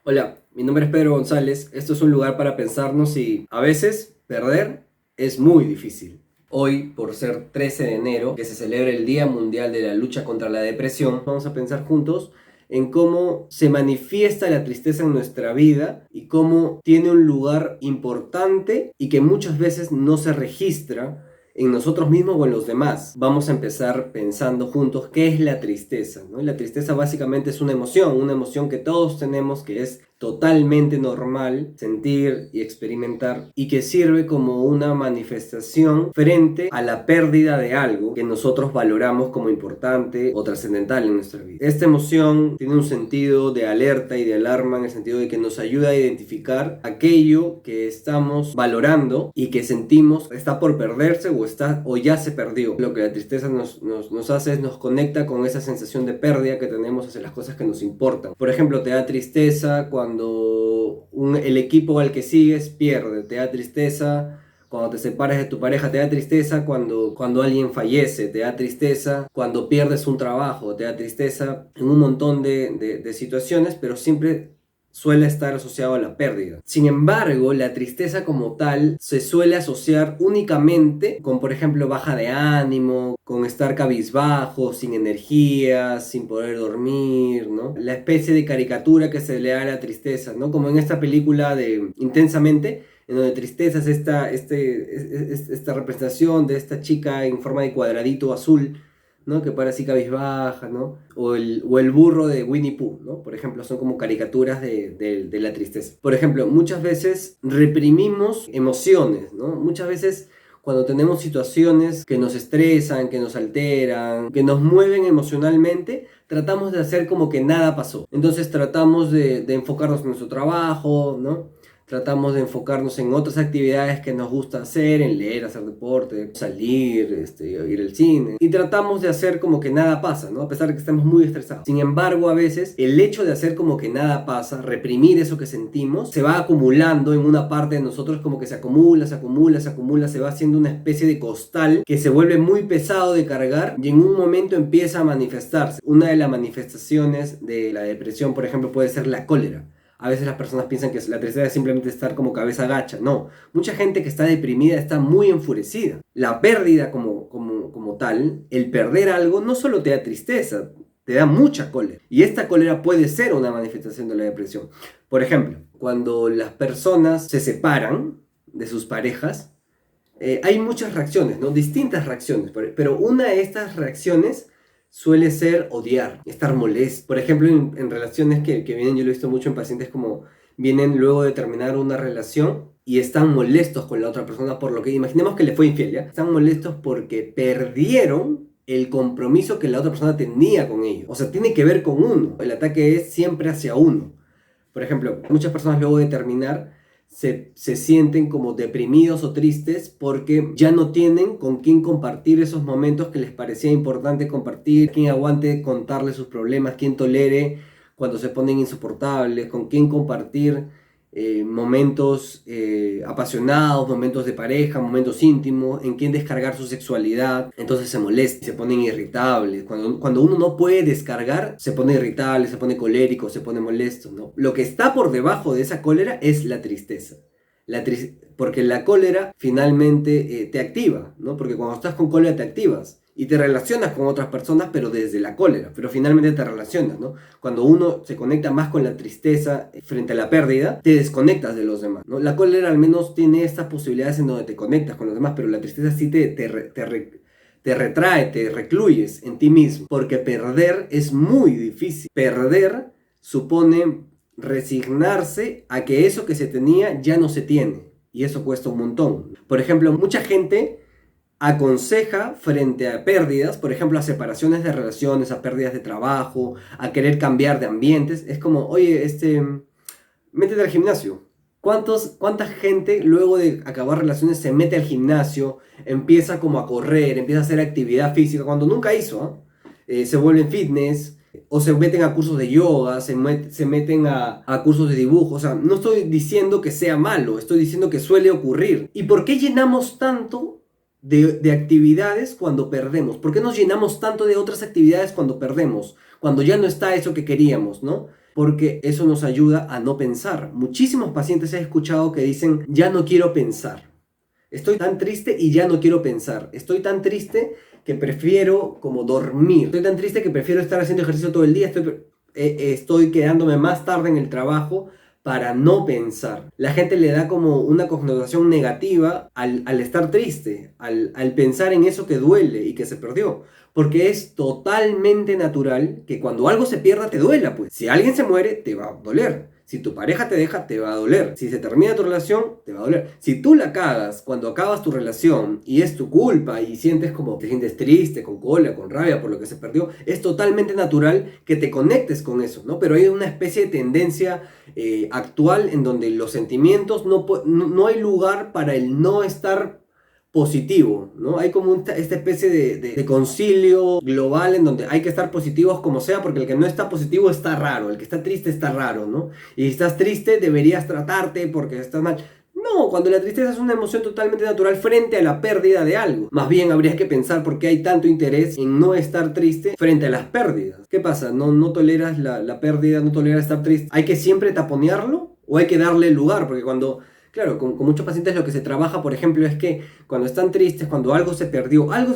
Hola, mi nombre es Pedro González. Esto es un lugar para pensarnos y a veces perder es muy difícil. Hoy, por ser 13 de enero, que se celebra el Día Mundial de la Lucha contra la Depresión, vamos a pensar juntos en cómo se manifiesta la tristeza en nuestra vida y cómo tiene un lugar importante y que muchas veces no se registra en nosotros mismos o en los demás. Vamos a empezar pensando juntos qué es la tristeza, ¿no? La tristeza básicamente es una emoción que todos tenemos, que es totalmente normal sentir y experimentar y que sirve como una manifestación frente a la pérdida de algo que nosotros valoramos como importante o trascendental en nuestra vida. Esta emoción tiene un sentido de alerta y de alarma en el sentido de que nos ayuda a identificar aquello que estamos valorando y que sentimos está por perderse o ya se perdió. Lo que la tristeza nos hace es nos conecta con esa sensación de pérdida que tenemos hacia las cosas que nos importan. Por ejemplo, te da tristeza cuando el equipo al que sigues pierde, te da tristeza cuando te separas de tu pareja, te da tristeza cuando alguien fallece, te da tristeza cuando pierdes un trabajo, te da tristeza en un montón de situaciones, pero siempre suele estar asociado a la pérdida. Sin embargo, la tristeza como tal se suele asociar únicamente con, por ejemplo, baja de ánimo, con estar cabizbajo, sin energía, sin poder dormir, ¿no? La especie de caricatura que se le da a la tristeza, ¿no? Como en esta película de Intensamente, en donde tristeza es esta representación de esta chica en forma de cuadradito azul, ¿no? Que para así cabizbaja, ¿no? O el burro de Winnie Pooh, ¿no? Por ejemplo, son como caricaturas de la tristeza. Por ejemplo, muchas veces reprimimos emociones, ¿no? Muchas veces cuando tenemos situaciones que nos estresan, que nos alteran, que nos mueven emocionalmente, tratamos de hacer como que nada pasó. Entonces tratamos de enfocarnos en nuestro trabajo, ¿no? Tratamos de enfocarnos en otras actividades que nos gusta hacer, en leer, hacer deporte, salir, ir al cine. Y tratamos de hacer como que nada pasa, ¿no? A pesar de que estamos muy estresados. Sin embargo, a veces el hecho de hacer como que nada pasa, reprimir eso que sentimos, se va acumulando en una parte de nosotros, como que se acumula, se acumula, se acumula, se va haciendo una especie de costal que se vuelve muy pesado de cargar y en un momento empieza a manifestarse. Una de las manifestaciones de la depresión, por ejemplo, puede ser la cólera. A veces las personas piensan que la tristeza es simplemente estar como cabeza gacha. No, mucha gente que está deprimida está muy enfurecida. La pérdida como tal, el perder algo, no solo te da tristeza, te da mucha cólera. Y esta cólera puede ser una manifestación de la depresión. Por ejemplo, cuando las personas se separan de sus parejas, hay muchas reacciones, ¿no? Distintas reacciones. Pero una de estas reacciones suele ser odiar, estar molesto. Por ejemplo, en relaciones que vienen, yo lo he visto mucho en pacientes como vienen luego de terminar una relación y están molestos con la otra persona por lo que, imaginemos que le fue infiel, ¿ya? Están molestos porque perdieron el compromiso que la otra persona tenía con ellos. O sea, tiene que ver con uno. El ataque es siempre hacia uno. Por ejemplo, muchas personas luego de terminar se sienten como deprimidos o tristes porque ya no tienen con quién compartir esos momentos que les parecía importante compartir, quién aguante contarle sus problemas, quién tolere cuando se ponen insoportables, con quién compartir momentos apasionados, momentos de pareja, momentos íntimos, en quién descargar su sexualidad. Entonces se molestan, se ponen irritables. Cuando uno no puede descargar, se pone irritable, se pone colérico, se pone molesto, ¿no? Lo que está por debajo de esa cólera es la tristeza. Porque la cólera finalmente te activa, ¿no? Porque cuando estás con cólera te activas y te relacionas con otras personas, pero desde la cólera, pero finalmente te relacionas, ¿no? Cuando uno se conecta más con la tristeza frente a la pérdida, te desconectas de los demás, ¿no? La cólera al menos tiene estas posibilidades en donde te conectas con los demás, pero la tristeza sí te retrae, te recluyes en ti mismo, porque perder es muy difícil. Perder supone resignarse a que eso que se tenía ya no se tiene, y eso cuesta un montón. Por ejemplo, mucha gente aconseja frente a pérdidas, por ejemplo, a separaciones de relaciones, a pérdidas de trabajo, a querer cambiar de ambientes. Es como, oye, métete al gimnasio. ¿Cuánta gente luego de acabar relaciones se mete al gimnasio, empieza como a correr, empieza a hacer actividad física cuando nunca hizo? Se vuelven fitness o se meten a cursos de yoga, se meten a cursos de dibujo. O sea, no estoy diciendo que sea malo, estoy diciendo que suele ocurrir. ¿Y por qué llenamos tanto de actividades cuando perdemos? ¿Por qué nos llenamos tanto de otras actividades cuando perdemos? Cuando ya no está eso que queríamos, ¿no? porque eso nos ayuda a no pensar. Muchísimos pacientes he escuchado que dicen, ya no quiero pensar. Estoy tan triste y ya no quiero pensar. Estoy tan triste que prefiero como dormir. Estoy tan triste que prefiero estar haciendo ejercicio todo el día. Estoy quedándome más tarde en el trabajo para no pensar. La gente le da como una connotación negativa al estar triste, al pensar en eso que duele y que se perdió. Porque es totalmente natural que cuando algo se pierda te duela, pues. Si alguien se muere, te va a doler. Si tu pareja te deja, te va a doler. Si se termina tu relación, te va a doler. Si tú la cagas cuando acabas tu relación y es tu culpa y sientes como te sientes triste, con cólera, con rabia por lo que se perdió, es totalmente natural que te conectes con eso, ¿no? Pero hay una especie de tendencia actual en donde los sentimientos no hay lugar para el no estar positivo, ¿no? Hay como esta especie de concilio global en donde hay que estar positivos como sea, porque el que no está positivo está raro, el que está triste está raro, ¿no? Y si estás triste deberías tratarte porque estás mal. No, cuando la tristeza es una emoción totalmente natural frente a la pérdida de algo. Más bien habría que pensar por qué hay tanto interés en no estar triste frente a las pérdidas. ¿Qué pasa? ¿No toleras la pérdida, no toleras estar triste? ¿Hay que siempre taponearlo o hay que darle lugar? Porque cuando... Claro, con muchos pacientes lo que se trabaja, por ejemplo, es que cuando están tristes, cuando algo se perdió, algo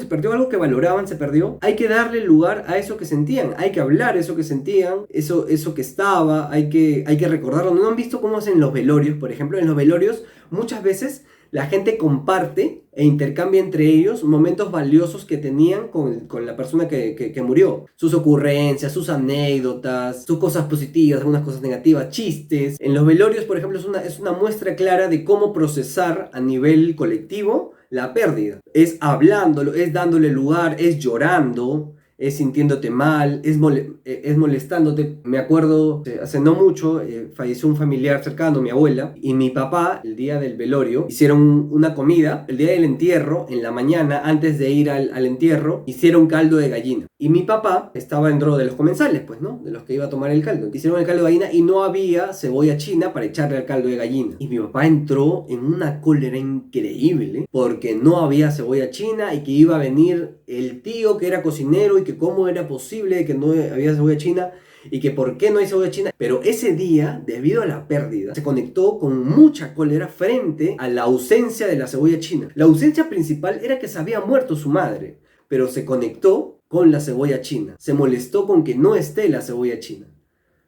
que valoraban se perdió, hay que darle lugar a eso que sentían, hay que hablar eso que sentían, eso que estaba, hay que recordarlo. ¿No han visto cómo hacen los velorios? Por ejemplo, en los velorios muchas veces la gente comparte e intercambia entre ellos momentos valiosos que tenían con la persona que murió. Sus ocurrencias, sus anécdotas, sus cosas positivas, algunas cosas negativas, chistes. En los velorios, por ejemplo, es una muestra clara de cómo procesar a nivel colectivo la pérdida. Es hablándolo, es dándole lugar, es llorando, es sintiéndote mal, es molestándote. Me acuerdo, hace no mucho, falleció un familiar cercano, mi abuela, y mi papá, el día del velorio, hicieron una comida, el día del entierro, en la mañana, antes de ir al entierro, hicieron caldo de gallina. Y mi papá estaba dentro de los comensales, pues, ¿no? De los que iba a tomar el caldo. Hicieron el caldo de gallina y no había cebolla china para echarle al caldo de gallina. Y mi papá entró en una cólera increíble, porque no había cebolla china y que iba a venir el tío que era cocinero y que cómo era posible que no había cebolla china y que por qué no hay cebolla china. Pero ese día, debido a la pérdida, se conectó con mucha cólera frente a la ausencia de la cebolla china. La ausencia principal era que se había muerto su madre, pero se conectó con la cebolla china. Se molestó con que no esté la cebolla china,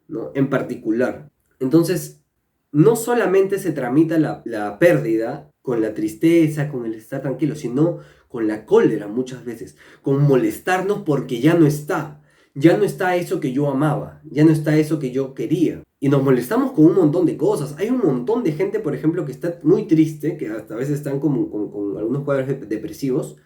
¿no? En particular. Entonces, no solamente se tramita la pérdida con la tristeza, con el estar tranquilo, sino con la cólera muchas veces, con molestarnos porque ya no está. Ya no está eso que yo amaba, ya no está eso que yo quería. Y nos molestamos con un montón de cosas. Hay un montón de gente, por ejemplo, que está muy triste, que hasta a veces están como con algunos cuadros depresivos,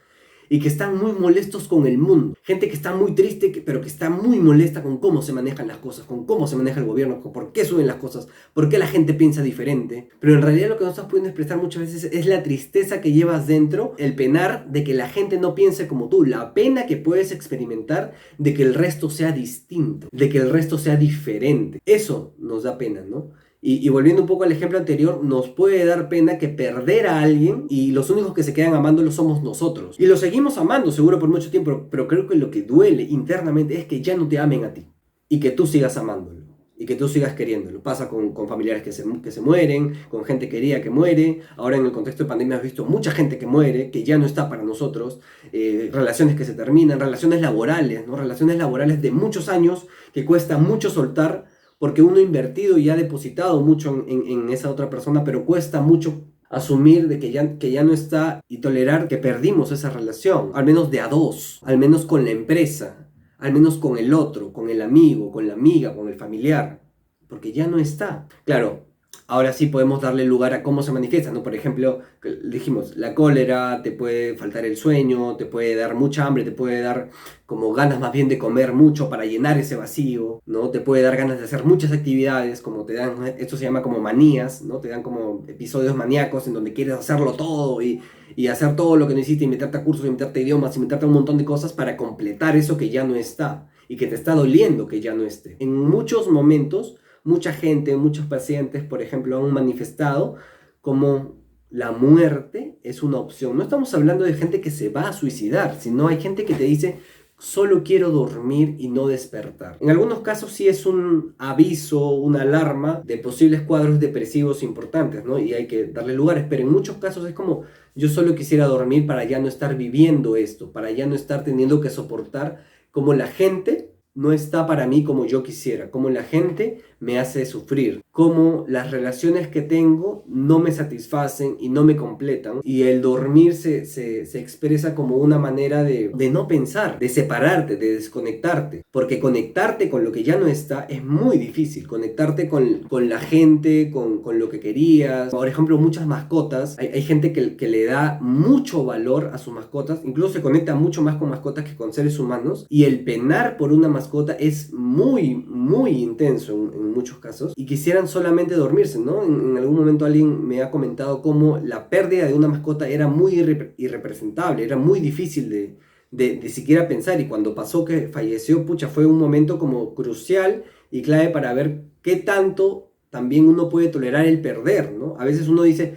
y que están muy molestos con el mundo. Gente que está muy triste, pero que está muy molesta con cómo se manejan las cosas, con cómo se maneja el gobierno, con por qué suben las cosas, por qué la gente piensa diferente. Pero en realidad lo que no estás pudiendo expresar muchas veces es la tristeza que llevas dentro, el penar de que la gente no piense como tú, la pena que puedes experimentar de que el resto sea distinto, de que el resto sea diferente. Eso nos da pena, ¿no? Y volviendo un poco al ejemplo anterior, nos puede dar pena que perder a alguien y los únicos que se quedan amándolo somos nosotros. Y lo seguimos amando seguro por mucho tiempo, pero creo que lo que duele internamente es que ya no te amen a ti y que tú sigas amándolo y que tú sigas queriéndolo. Pasa con familiares que se mueren, con gente querida que muere. Ahora en el contexto de pandemia has visto mucha gente que muere, que ya no está para nosotros, relaciones que se terminan, relaciones laborales, ¿no? Relaciones laborales de muchos años que cuesta mucho soltar, porque uno ha invertido y ha depositado mucho en esa otra persona, pero cuesta mucho asumir de que ya no está y tolerar que perdimos esa relación, al menos de a dos, al menos con la empresa, al menos con el otro, con el amigo, con la amiga, con el familiar, porque ya no está. Claro, ahora sí podemos darle lugar a cómo se manifiesta, ¿no? Por ejemplo, dijimos, la cólera, te puede faltar el sueño, te puede dar mucha hambre, te puede dar como ganas más bien de comer mucho para llenar ese vacío, ¿no? Te puede dar ganas de hacer muchas actividades, como te dan, esto se llama como manías, ¿no? Te dan como episodios maníacos en donde quieres hacerlo todo y hacer todo lo que no hiciste, y meterte a cursos, y meterte a idiomas, y meterte a un montón de cosas para completar eso que ya no está y que te está doliendo que ya no esté. En muchos momentos, mucha gente, muchos pacientes, por ejemplo, han manifestado como la muerte es una opción. No estamos hablando de gente que se va a suicidar, sino hay gente que te dice, solo quiero dormir y no despertar. En algunos casos sí es un aviso, una alarma de posibles cuadros depresivos importantes, ¿no? Y hay que darle lugares, pero en muchos casos es como yo solo quisiera dormir para ya no estar viviendo esto, para ya no estar teniendo que soportar como la gente no está para mí como yo quisiera, como la gente me hace sufrir, como las relaciones que tengo no me satisfacen y no me completan, y el dormir se expresa como una manera de no pensar, de separarte, de desconectarte, porque conectarte con lo que ya no está es muy difícil, conectarte con la gente, con lo que querías. Por ejemplo, muchas mascotas, hay gente que le da mucho valor a sus mascotas, incluso se conecta mucho más con mascotas que con seres humanos, y el penar por una mascota es muy intenso en muchos casos, y quisieran solamente dormirse, ¿no? En algún momento alguien me ha comentado cómo la pérdida de una mascota era muy irrepresentable, era muy difícil de siquiera pensar, y cuando pasó que falleció, pucha, fue un momento como crucial y clave para ver qué tanto también uno puede tolerar el perder, ¿no? A veces uno dice,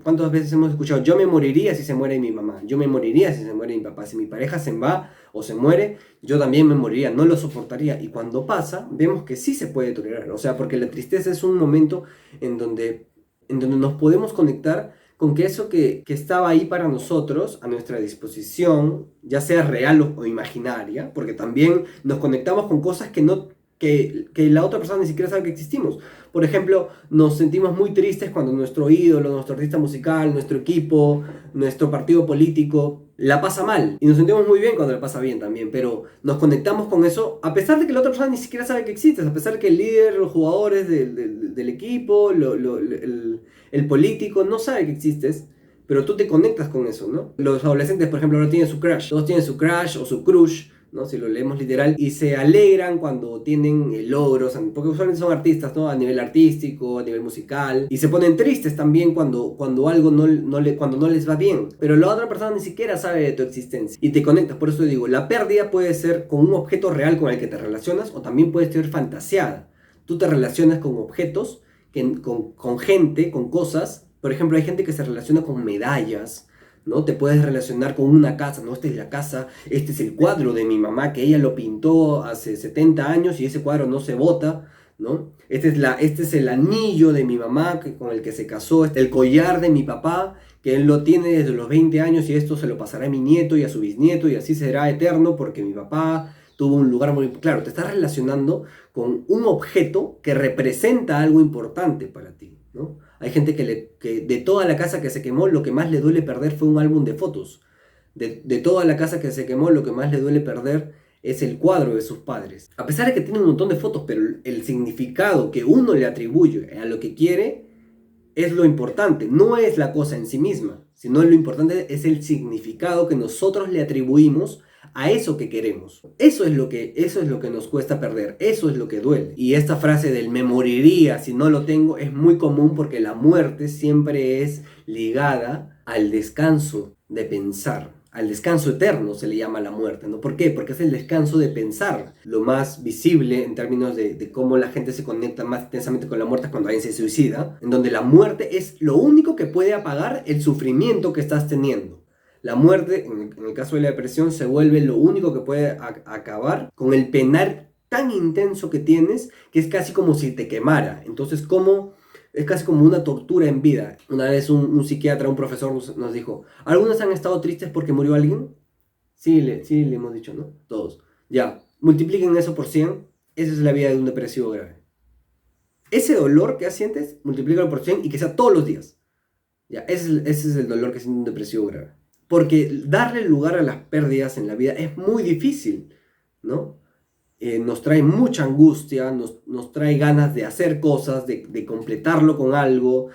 ¿cuántas veces hemos escuchado? Yo me moriría si se muere mi mamá, yo me moriría si se muere mi papá, si mi pareja se va o se muere, yo también me moriría, no lo soportaría. Y cuando pasa, vemos que sí se puede tolerar, o sea, porque la tristeza es un momento en donde nos podemos conectar con que eso que estaba ahí para nosotros, a nuestra disposición, ya sea real o imaginaria, porque también nos conectamos con cosas que la otra persona ni siquiera sabe que existimos. Por ejemplo, nos sentimos muy tristes cuando nuestro ídolo, nuestro artista musical, nuestro equipo, nuestro partido político la pasa mal. Y nos sentimos muy bien cuando la pasa bien también, pero nos conectamos con eso a pesar de que la otra persona ni siquiera sabe que existes, a pesar de que el líder, los jugadores del equipo, el político no sabe que existes. Pero tú te conectas con eso, ¿no? Los adolescentes, por ejemplo, ahora tienen su crush. Todos tienen su crush o su crush, ¿no? Si lo leemos literal, y se alegran cuando tienen logros, porque usualmente son artistas, ¿no? A nivel artístico, a nivel musical, y se ponen tristes también cuando algo cuando no les va bien, pero la otra persona ni siquiera sabe de tu existencia, y te conectas. Por eso digo, la pérdida puede ser con un objeto real con el que te relacionas, o también puede ser fantaseada. Tú te relacionas con objetos, con gente, con cosas. Por ejemplo, hay gente que se relaciona con medallas, ¿no? Te puedes relacionar con una casa, ¿no? Esta es la casa, este es el cuadro de mi mamá, que ella lo pintó hace 70 años y ese cuadro no se bota, ¿no? Este es el anillo de mi mamá con el que se casó, el collar de mi papá, que él lo tiene desde los 20 años y esto se lo pasará a mi nieto y a su bisnieto y así será eterno porque mi papá tuvo un lugar muy... Claro, te estás relacionando con un objeto que representa algo importante para ti, ¿no? Hay gente que de toda la casa que se quemó, lo que más le duele perder fue un álbum de fotos. De toda la casa que se quemó, lo que más le duele perder es el cuadro de sus padres. A pesar de que tiene un montón de fotos, pero el significado que uno le atribuye a lo que quiere es lo importante. No es la cosa en sí misma, sino lo importante es el significado que nosotros le atribuimos a eso que queremos. Eso es lo que nos cuesta perder, eso es lo que duele. Y esta frase del me moriría si no lo tengo es muy común porque la muerte siempre es ligada al descanso de pensar. Al descanso eterno se le llama la muerte, ¿no? ¿Por qué? Porque es el descanso de pensar. Lo más visible en términos de cómo la gente se conecta más intensamente con la muerte es cuando alguien se suicida, en donde la muerte es lo único que puede apagar el sufrimiento que estás teniendo. La muerte, en el caso de la depresión, se vuelve lo único que puede acabar con el penar tan intenso que tienes, que es casi como si te quemara. Entonces, es casi como una tortura en vida. Una vez un psiquiatra, un profesor nos dijo, ¿algunos han estado tristes porque murió alguien? Sí, le hemos dicho, ¿no? Todos. Ya, multipliquen eso por 100, esa es la vida de un depresivo grave. Ese dolor que sientes, multiplícalo por 100 y que sea todos los días. Ya, ese es el dolor que siente un depresivo grave. Porque darle lugar a las pérdidas en la vida es muy difícil, ¿no? Nos trae mucha angustia, nos trae ganas de hacer cosas, de completarlo con algo,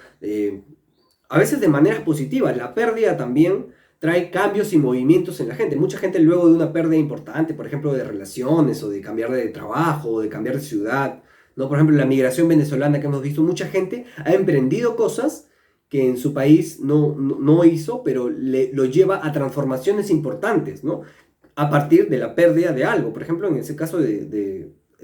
a veces de maneras positivas. La pérdida también trae cambios y movimientos en la gente. Mucha gente luego de una pérdida importante, por ejemplo, de relaciones o de cambiar de trabajo o de cambiar de ciudad, ¿no? Por ejemplo, la migración venezolana que hemos visto, mucha gente ha emprendido cosas que en su país no hizo, pero lo lleva a transformaciones importantes, ¿no? A partir de la pérdida de algo. Por ejemplo, en ese caso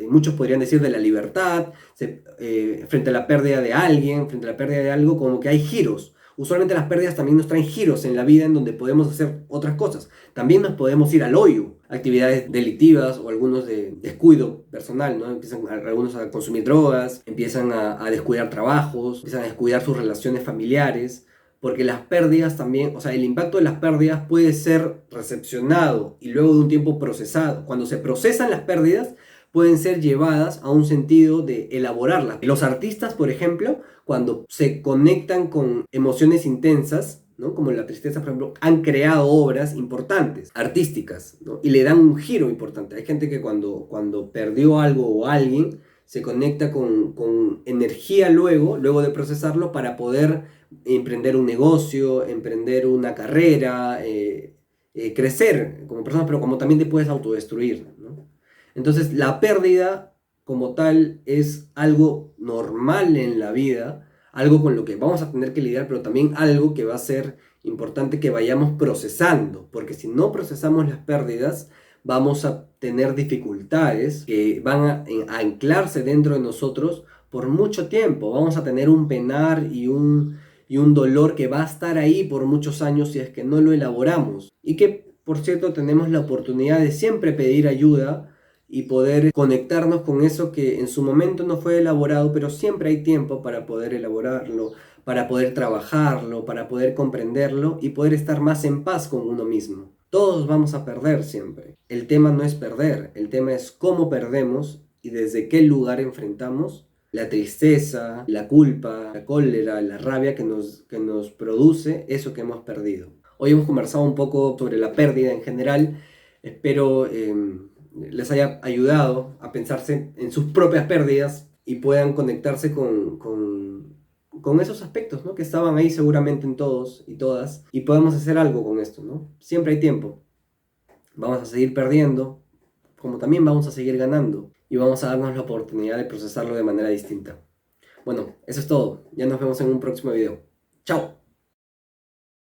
muchos podrían decir de la libertad, frente a la pérdida de alguien, frente a la pérdida de algo, como que hay giros. Usualmente las pérdidas también nos traen giros en la vida en donde podemos hacer otras cosas. También nos podemos ir al hoyo, actividades delictivas o algunos de descuido personal, ¿no? Empiezan algunos a consumir drogas, empiezan a descuidar trabajos, empiezan a descuidar sus relaciones familiares, porque las pérdidas también, o sea, el impacto de las pérdidas puede ser recepcionado y luego de un tiempo procesado. Cuando se procesan las pérdidas, pueden ser llevadas a un sentido de elaborarlas. Los artistas, por ejemplo, cuando se conectan con emociones intensas, ¿no? Como la tristeza, por ejemplo, han creado obras importantes, artísticas, ¿no? Y le dan un giro importante. Hay gente que cuando perdió algo o alguien, se conecta con energía luego de procesarlo para poder emprender un negocio, emprender una carrera, crecer como persona, pero como también te puedes autodestruir, ¿no? Entonces, la pérdida como tal es algo normal en la vida, algo con lo que vamos a tener que lidiar, pero también algo que va a ser importante que vayamos procesando, porque si no procesamos las pérdidas, vamos a tener dificultades que van a anclarse dentro de nosotros por mucho tiempo. Vamos a tener un penar y un dolor que va a estar ahí por muchos años si es que no lo elaboramos. Y que, por cierto, tenemos la oportunidad de siempre pedir ayuda y poder conectarnos con eso que en su momento no fue elaborado, pero siempre hay tiempo para poder elaborarlo, para poder trabajarlo, para poder comprenderlo y poder estar más en paz con uno mismo. Todos vamos a perder siempre. El tema no es perder, el tema es cómo perdemos y desde qué lugar enfrentamos la tristeza, la culpa, la cólera, la rabia que nos produce eso que hemos perdido. Hoy hemos conversado un poco sobre la pérdida en general. Espero les haya ayudado a pensarse en sus propias pérdidas y puedan conectarse con esos aspectos, ¿no? Que estaban ahí seguramente en todos y todas y podemos hacer algo con esto, ¿no? Siempre hay tiempo. Vamos a seguir perdiendo, como también vamos a seguir ganando y vamos a darnos la oportunidad de procesarlo de manera distinta. Bueno, eso es todo. Ya nos vemos en un próximo video. ¡Chao!